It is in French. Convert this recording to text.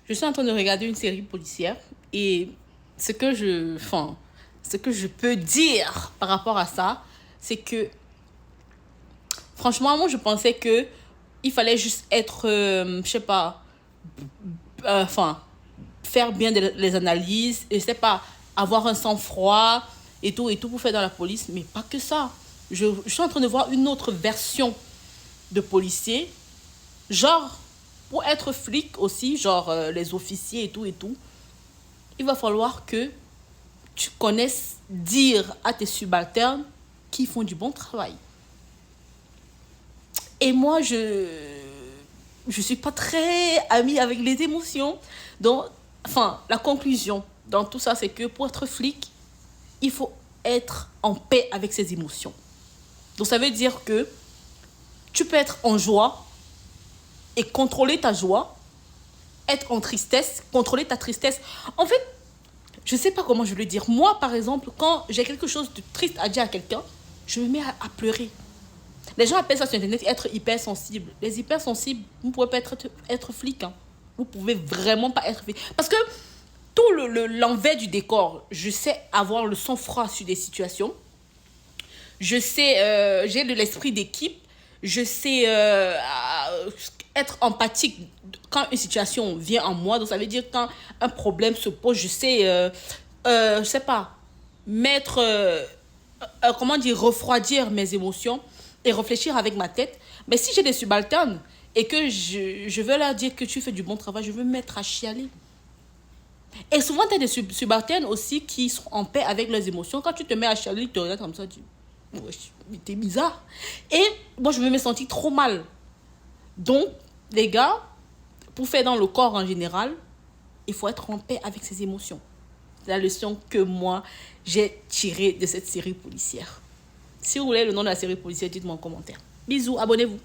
Je suis en train de regarder une série policière et ce que je peux dire par rapport à ça, c'est que franchement, moi je pensais que il fallait juste être, je sais pas, faire bien les analyses, et je sais pas, avoir un sang-froid et tout pour faire dans la police, mais pas que ça. Je suis en train de voir une autre version de policier, genre, pour être flic aussi, genre les officiers et tout, il va falloir que tu connaisses dire à tes subalternes qu'ils font du bon travail. Et moi, je suis pas très amie avec les émotions. Donc, la conclusion dans tout ça, c'est que pour être flic, il faut être en paix avec ses émotions. Donc, ça veut dire que tu peux être en joie et contrôler ta joie, être en tristesse, contrôler ta tristesse. En fait, je sais pas comment je vais le dire. Moi, par exemple, quand j'ai quelque chose de triste à dire à quelqu'un, je me mets à pleurer. Les gens appellent ça sur Internet être hypersensible. Les hypersensibles, vous ne pouvez pas être flic. Hein. Vous ne pouvez vraiment pas être flic. Parce que tout l'envers du décor, je sais avoir le sang-froid sur des situations. Je sais, j'ai de l'esprit d'équipe. Je sais être empathique quand une situation vient en moi. Donc, ça veut dire quand un problème se pose, je sais, je sais pas, mettre, comment dire, refroidir mes émotions et réfléchir avec ma tête. Mais si j'ai des subalternes et que je veux leur dire que tu fais du bon travail, je veux me mettre à chialer. Et souvent, tu as des subalternes aussi qui sont en paix avec leurs émotions. Quand tu te mets à chialer, ils te regardent comme ça, tu dis, ouais, t'es bizarre. Et moi, je me sentir trop mal. Donc, les gars, pour faire dans le corps en général, il faut être en paix avec ses émotions. C'est la leçon que moi, j'ai tirée de cette série policière. Si vous voulez le nom de la série policière, dites-moi en commentaire. Bisous, abonnez-vous.